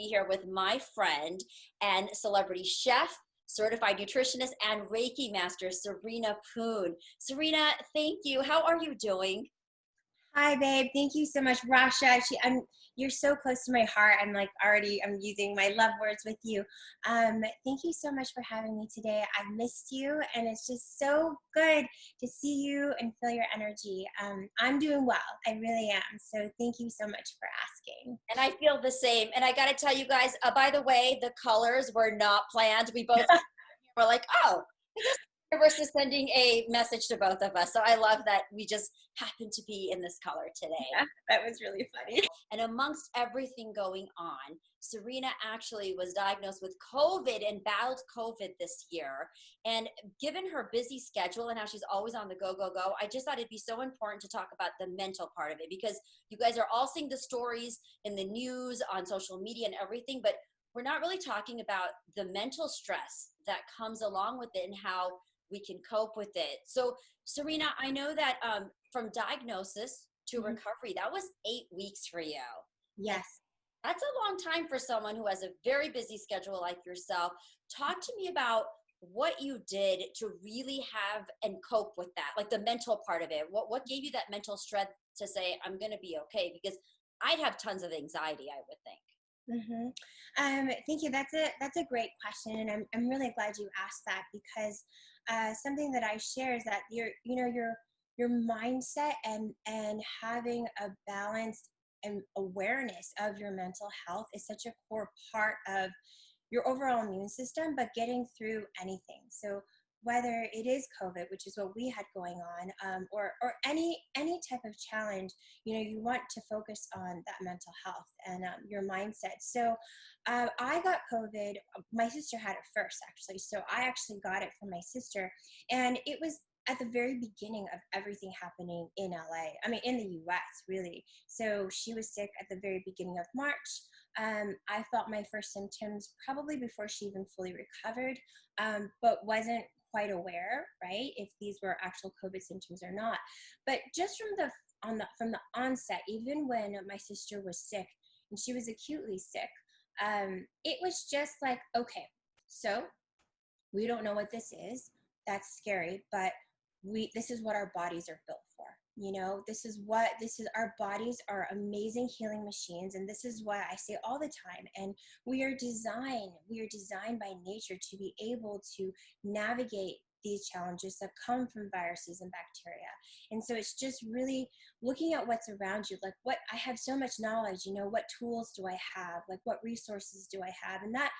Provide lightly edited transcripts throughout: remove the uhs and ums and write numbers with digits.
be here with my friend and celebrity chef, certified nutritionist, and Reiki Master Serena Poon. Serena, thank you. How are you doing? Hi, babe. Thank you so much, Rasha. You're so close to my heart. I'm using my love words with you. Thank you so much for having me today. I've missed you, and it's just so good to see you and feel your energy. I'm doing well. I really am. So thank you so much for asking. And I feel the same. And I got to tell you guys, by the way, the colors were not planned. We both were like, oh, I guess the universe is sending a message to both of us. So I love that we just happen to be in this color today. Yeah, that was really funny. And amongst everything going on, Serena actually was diagnosed with COVID and battled COVID this year. And given her busy schedule and how she's always on the go, go, go, I just thought it'd be so important to talk about the mental part of it, because you guys are all seeing the stories in the news, on social media and everything, but we're not really talking about the mental stress that comes along with it and how we can cope with it. So Serena, I know that from diagnosis to recovery, that was 8 weeks for you. Yes. That's a long time for someone who has a very busy schedule like yourself. Talk to me about what you did to really have and cope with that, like the mental part of it. What gave you that mental strength to say, I'm going to be okay? Because I'd have tons of anxiety, I would think. Thank you. That's a great question, and I'm really glad you asked that, because something that I share is that your mindset and having a balanced and awareness of your mental health is such a core part of your overall immune system, but getting through anything. So whether it is COVID, which is what we had going on, or any type of challenge, you want to focus on that mental health and your mindset. So I got COVID. My sister had it first, actually. So I actually got it from my sister, and it was at the very beginning of everything happening in LA. I mean, in the US, really. So she was sick at the very beginning of March. I felt my first symptoms probably before she even fully recovered, but wasn't quite aware, right, if these were actual COVID symptoms or not. But just from the onset, even when my sister was sick and she was acutely sick, it was just like, okay, so we don't know what this is. That's scary, but this is what our bodies are built for. Our bodies are amazing healing machines, and this is what I say all the time. And we are designed by nature to be able to navigate these challenges that come from viruses and bacteria. And so it's just really looking at what's around you, like what I have so much knowledge, what tools do I have, like what resources do I have, and that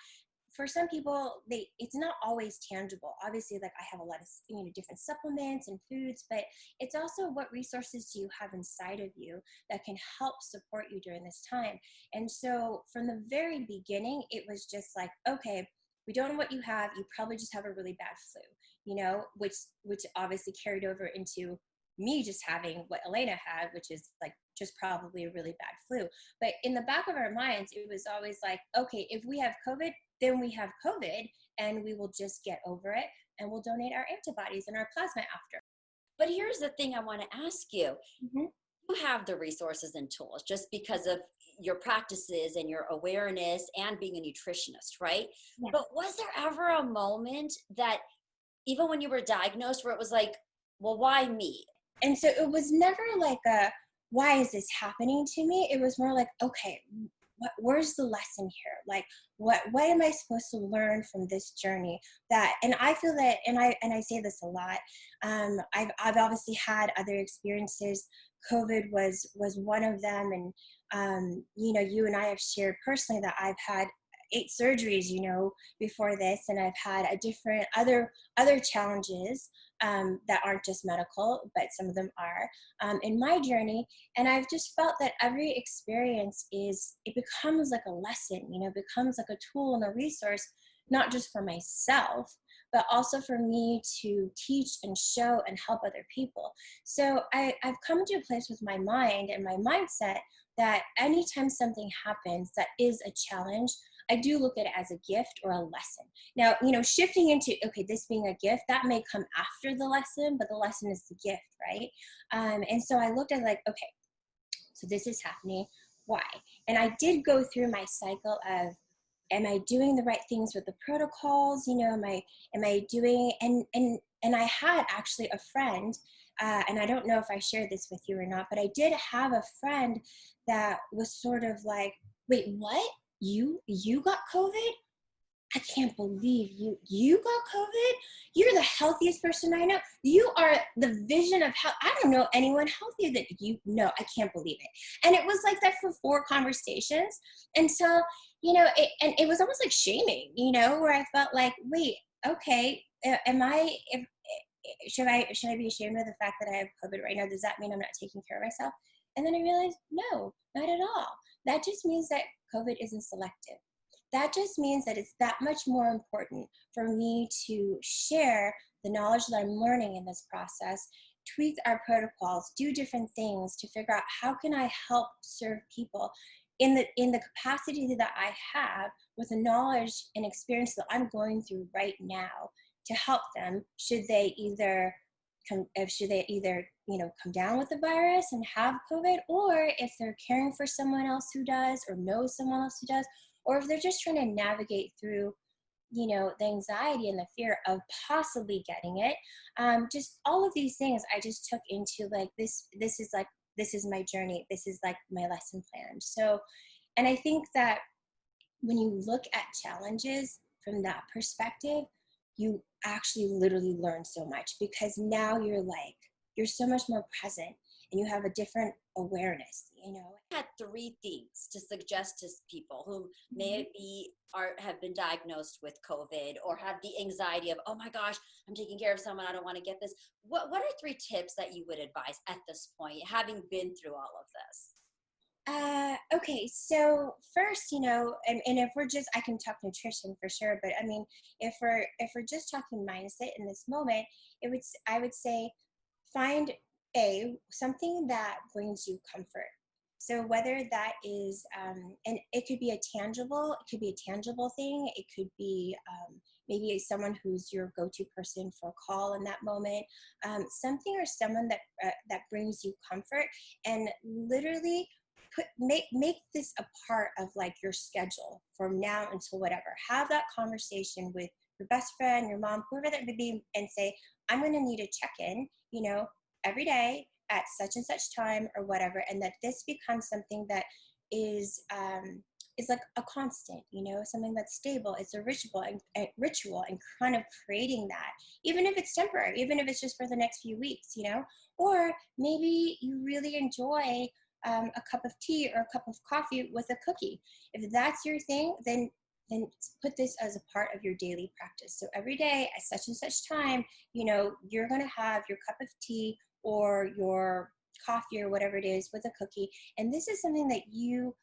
for some people, it's not always tangible. Obviously, like I have a lot of different supplements and foods, but it's also what resources do you have inside of you that can help support you during this time. And so from the very beginning, it was just like, okay, we don't know what you have. You probably just have a really bad flu, which obviously carried over into me just having what Elena had, which is like just probably a really bad flu. But in the back of our minds, it was always like, okay, if we have COVID, then we have COVID, and we will just get over it, and we'll donate our antibodies and our plasma after. But here's the thing I want to ask you. You have the resources and tools just because of your practices and your awareness and being a nutritionist, right? Yeah. But was there ever a moment that even when you were diagnosed where it was like, well, why me? And so it was never like why is this happening to me? It was more like, okay, where's the lesson here? Like, what am I supposed to learn from this journey? And I feel that, and I say this a lot. I've obviously had other experiences. COVID was one of them, and you and I have shared personally that I've had 8 surgeries, before this, and I've had a different other challenges that aren't just medical, but some of them are in my journey. And I've just felt that every experience it becomes like a lesson, becomes like a tool and a resource, not just for myself, but also for me to teach and show and help other people. So I've come to a place with my mind and my mindset that anytime something happens that is a challenge, I do look at it as a gift or a lesson. Now, shifting into, okay, this being a gift, that may come after the lesson, but the lesson is the gift, right? And so I looked at like, okay, so this is happening. Why? And I did go through my cycle of, am I doing the right things with the protocols? You know, am I doing, and I had actually a friend, and I don't know if I shared this with you or not, but I did have a friend that was sort of like, wait, what? You got COVID? I can't believe you got COVID. You're the healthiest person I know. You are the vision of health. I don't know anyone healthier than you. No, I can't believe it. And it was like that for 4 conversations. And so, you know, it was almost like shaming, you know, where I felt like, wait, okay, should I be ashamed of the fact that I have COVID right now? Does that mean I'm not taking care of myself? And then I realized, no, not at all. That just means that COVID isn't selective. That just means that it's that much more important for me to share the knowledge that I'm learning in this process, tweak our protocols, do different things to figure out how can I help serve people in the capacity that I have with the knowledge and experience that I'm going through right now to help them should they either come down with the virus and have COVID, or if they're caring for someone else who does or knows someone else who does, or if they're just trying to navigate through, you know, the anxiety and the fear of possibly getting it. Just all of these things I just took into like, this is my journey. This is like my lesson plan. So, and I think that when you look at challenges from that perspective, you actually literally learn so much, because now you're so much more present and you have a different awareness, you know. I had 3 things to suggest to people who maybe have been diagnosed with COVID or have the anxiety of, oh my gosh, I'm taking care of someone, I don't want to get this. What are 3 tips that you would advise at this point, having been through all of this? Okay, so first, you know, and if we're just, I can talk nutrition for sure, but I mean, if we're just talking mindset in this moment, I would say find something that brings you comfort. So whether that is, and it could be a tangible thing. It could be maybe someone who's your go-to person for a call in that moment, something or someone that brings you comfort, and literally make this a part of like your schedule from now until whatever. Have that conversation with your best friend, your mom, whoever that may be, and say, I'm going to need a check-in, you know, every day at such and such time or whatever, and that this becomes something that is like a constant, you know, something that's stable. It's a ritual and kind of creating that, even if it's temporary, even if it's just for the next few weeks, you know. Or maybe you really enjoy a cup of tea or a cup of coffee with a cookie. If that's your thing, then put this as a part of your daily practice. So every day at such and such time, you know, you're going to have your cup of tea or your coffee or whatever it is with a cookie. And this is something that you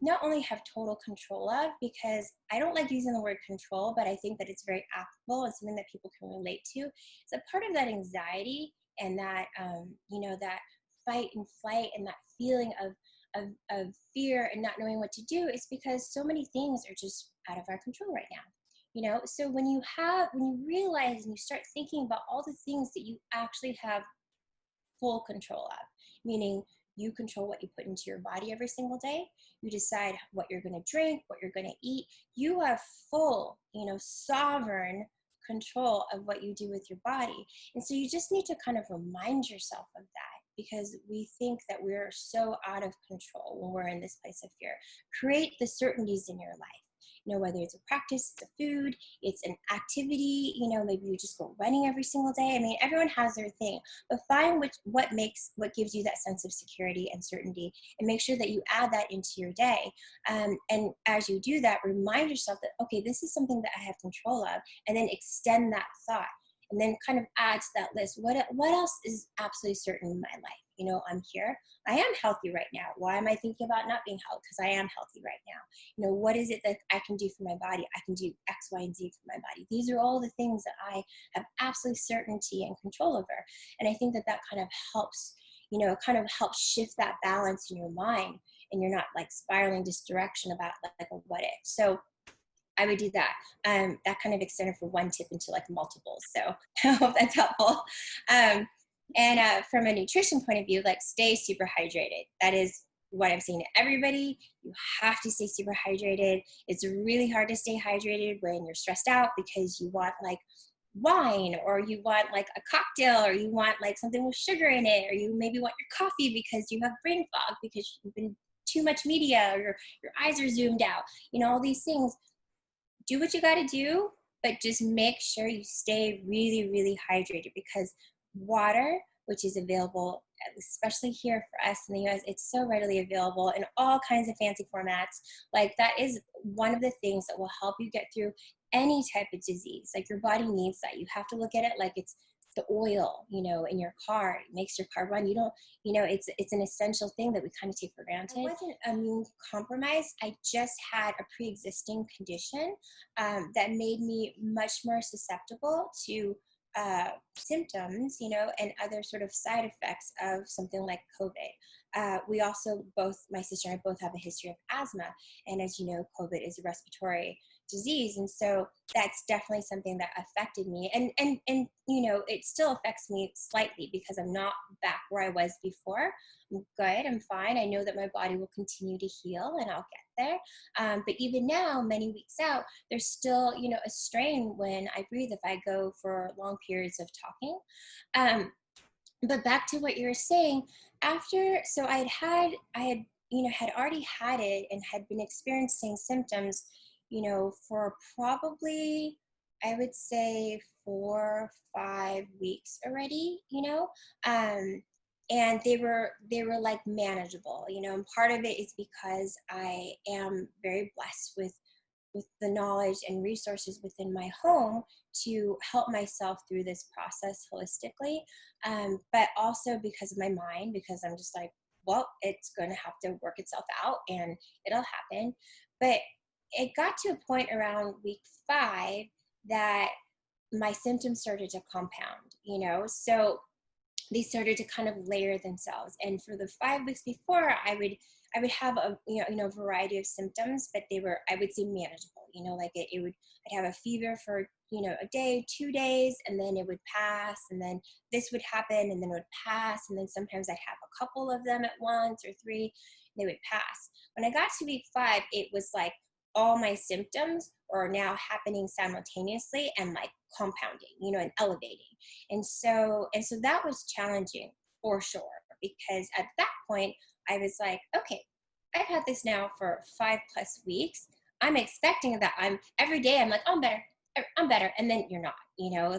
not only have total control of, because I don't like using the word control, but I think that it's very applicable and something that people can relate to. It's a part of that anxiety and that, you know, that fight and flight and that feeling of fear and not knowing what to do is because so many things are just out of our control right now, you know. So when you realize and you start thinking about all the things that you actually have full control of, meaning you control what you put into your body every single day, you decide what you're going to drink, what you're going to eat, you have full, you know, sovereign control of what you do with your body. And so you just need to kind of remind yourself of that, because we think that we're so out of control when we're in this place of fear. Create the certainties in your life. You know, whether it's a practice, it's a food, it's an activity, you know, maybe you just go running every single day. I mean, everyone has their thing, but find what gives you that sense of security and certainty, and make sure that you add that into your day. And as you do that, remind yourself that, okay, this is something that I have control of, and then extend that thought. And then kind of add to that list, what else is absolutely certain in my life? You know, I'm here. I am healthy right now. Why am I thinking about not being healthy? Because I am healthy right now. You know, what is it that I can do for my body? I can do X, Y, and Z for my body. These are all the things that I have absolute certainty and control over. And I think that kind of helps, you know, kind of helps shift that balance in your mind, and you're not like spiraling this direction about like a what if. So I would do that. That kind of extended for one tip into like multiples. So I hope that's helpful. And from a nutrition point of view, like stay super hydrated. That is what I'm saying to everybody, you have to stay super hydrated. It's really hard to stay hydrated when you're stressed out because you want like wine, or you want like a cocktail, or you want like something with sugar in it, or you maybe want your coffee because you have brain fog because you've been too much media, or your eyes are zoomed out, all these things. Do what you got to do, but just make sure you stay really, really hydrated, because water, which is available, especially here for us in the US, it's so readily available in all kinds of fancy formats. Like that is one of the things that will help you get through any type of disease. Like your body needs that. You have to look at it like it's the oil, in your car. It makes your car run. You don't, it's an essential thing that we kind of take for granted. I wasn't immune compromised. I just had a pre-existing condition that made me much more susceptible to symptoms, and other sort of side effects of something like COVID. We also my sister and I both have a history of asthma. And as you know, COVID is a respiratory disease. And so that's definitely something that affected me. And it still affects me slightly because I'm not back where I was before. I'm good. I'm fine. I know that my body will continue to heal and I'll get there. But even now, many weeks out, there's still, a strain when I breathe if I go for long periods of talking. But back to what you were saying, so I had already had it and had been experiencing symptoms, for probably, I would say 4 or 5 weeks already, and they were like manageable, and part of it is because I am very blessed with the knowledge and resources within my home to help myself through this process holistically. But also because of my mind, because I'm just like, well, it's going to have to work itself out and it'll happen. But it got to a point around week 5 that my symptoms started to compound, so they started to kind of layer themselves. And for the 5 weeks before, I would have a variety of symptoms, but they were, I would say, manageable. Like I'd have a fever for a day, 2 days, and then it would pass, and then this would happen, and then it would pass, and then sometimes I'd have a couple of them at once or 3, they would pass. When I got to week 5, it was like all my symptoms are now happening simultaneously and like compounding, and elevating. And so that was challenging for sure, because at that point I was like, okay, I've had this now for 5+ weeks. I'm expecting that every day I'm like, I'm better. And then you're not,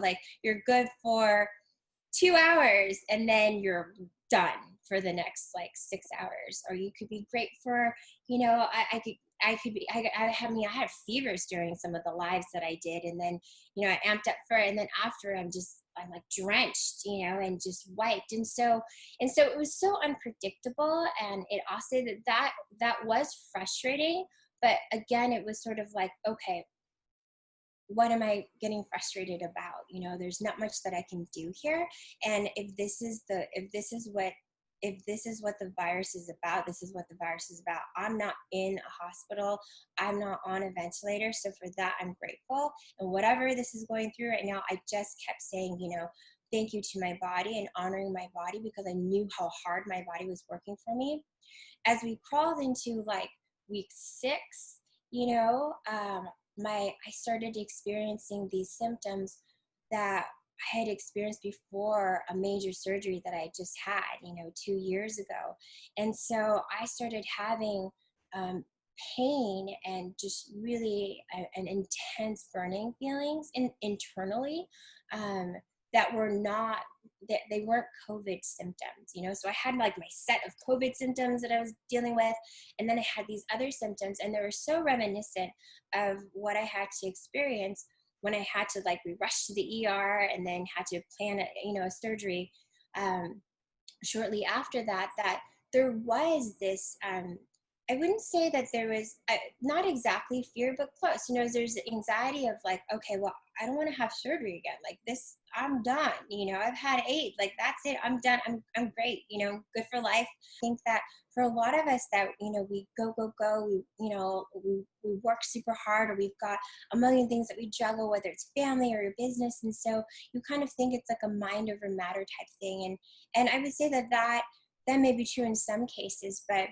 like you're good for 2 hours and then you're done for the next like 6 hours. Or you could be great for, I had fevers during some of the lives that I did. And then, I amped up for it. And then after I'm like drenched, and just wiped. And so it was so unpredictable. And it also that was frustrating. But again, it was sort of like, okay, what am I getting frustrated about? There's not much that I can do here. And if this is what the virus is about, this is what the virus is about. I'm not in a hospital. I'm not on a ventilator. So for that, I'm grateful. And whatever this is going through right now, I just kept saying, thank you to my body and honoring my body, because I knew how hard my body was working for me. As we crawled into like week 6, I started experiencing these symptoms that I had experienced before a major surgery that I just had, 2 years ago. And so I started having pain and just really an intense burning feelings internally that were not, that they weren't COVID symptoms, so I had like my set of COVID symptoms that I was dealing with. And then I had these other symptoms, and they were so reminiscent of what I had to experience when I had to like be rushed to the ER and then had to plan a surgery shortly after that there was this, I wouldn't say that there was not exactly fear, but close. There's anxiety of like, okay, well, I don't want to have surgery again. Like this, I'm done. I've had 8. Like that's it. I'm done. I'm great. Good for life. I think that for a lot of us that we go. We work super hard, or we've got a million things that we juggle, whether it's family or your business, and so you kind of think it's like a mind over matter type thing. And I would say that may be true in some cases, but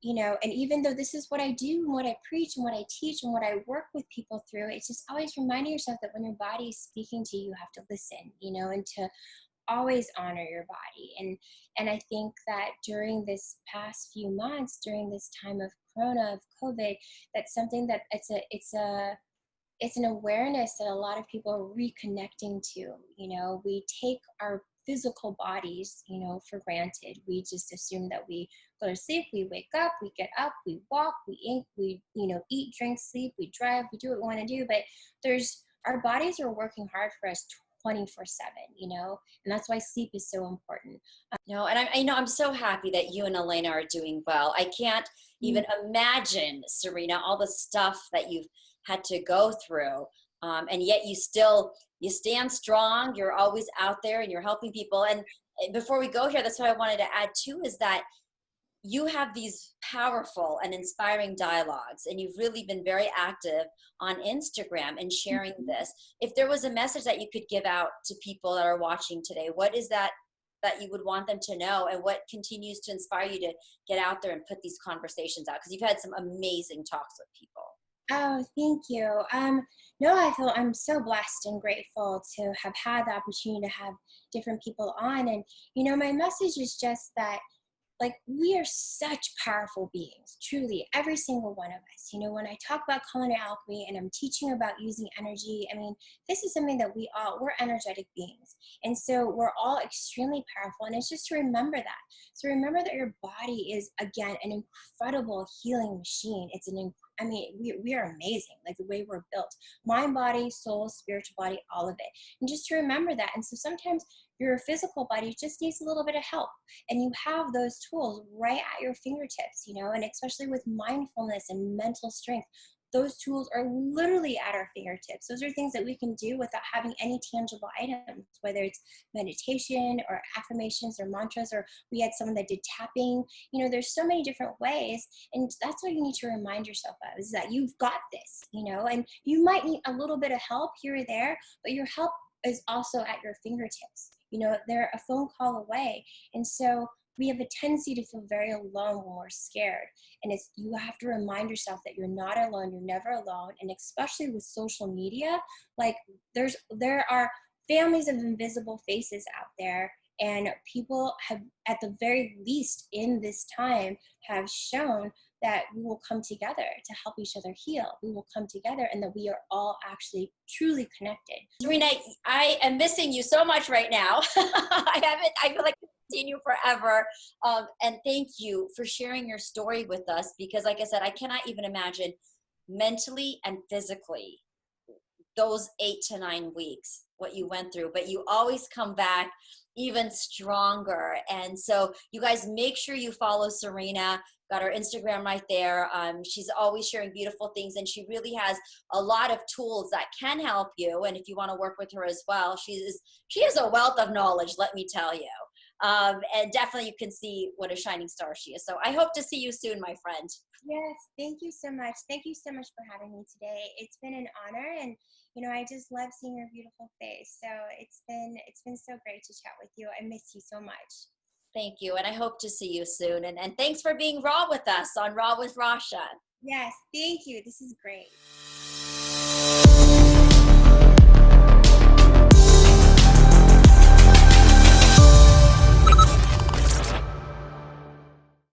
and even though this is what I do and what I preach and what I teach and what I work with people through, it's just always reminding yourself that when your body is speaking to you, you have to listen, and to always honor your body. And I think that during this past few months, during this time of Corona, of COVID, that's something that it's an awareness that a lot of people are reconnecting to. We take our physical bodies, for granted. We just assume that we go to sleep, we wake up, we get up, we walk, we eat, eat, drink, sleep, we drive, we do what we want to do. But our bodies are working hard for us 24/7, and that's why sleep is so important. And I'm so happy that you and Elena are doing well. I can't even imagine, Serena, all the stuff that you've had to go through, and yet you stand strong. You're always out there and you're helping people. And before we go here, that's what I wanted to add too, is that you have these powerful and inspiring dialogues, and you've really been very active on Instagram and sharing this. If there was a message that you could give out to people that are watching today, what is that you would want them to know, and what continues to inspire you to get out there and put these conversations out? Because you've had some amazing talks with people. Oh, thank you. No, I'm so blessed and grateful to have had the opportunity to have different people on. And, my message is just that, we are such powerful beings, truly, every single one of us. When I talk about Culinary Alchemy and I'm teaching about using energy, this is something that we're energetic beings. And so we're all extremely powerful. And it's just to remember that. So remember that your body is, again, an incredible healing machine. We are amazing, the way we're built. Mind, body, soul, spiritual body, all of it. And just to remember that. And so sometimes your physical body just needs a little bit of help. And you have those tools right at your fingertips, and especially with mindfulness and mental strength. Those tools are literally at our fingertips. Those are things that we can do without having any tangible items, whether it's meditation or affirmations or mantras, or we had someone that did tapping. There's so many different ways. And that's what you need to remind yourself of, is that you've got this, and you might need a little bit of help here or there, but your help is also at your fingertips. They're a phone call away. And so we have a tendency to feel very alone when we're scared. And you have to remind yourself that you're not alone. You're never alone. And especially with social media, there are families of invisible faces out there. And people have, at the very least in this time, have shown that we will come together to help each other heal. We will come together, and that we are all actually truly connected. Serena, I am missing you so much right now. I feel like I've seen you forever. And thank you for sharing your story with us, because like I said, I cannot even imagine mentally and physically those 8 to 9 weeks, what you went through, but you always come back even stronger. And so you guys make sure you follow Serena. Got her Instagram right there. She's always sharing beautiful things, and she really has a lot of tools that can help you. And if you want to work with her as well, she is a wealth of knowledge, let me tell you. And definitely you can see what a shining star she is. So I hope to see you soon, my friend. Yes, thank you so much. Thank you so much for having me today. It's been an honor, and I just love seeing your beautiful face. So it's been so great to chat with you. I miss you so much. Thank you, and I hope to see you soon. And thanks for being raw with us on Raw with Rasha. Yes, thank you. This is great.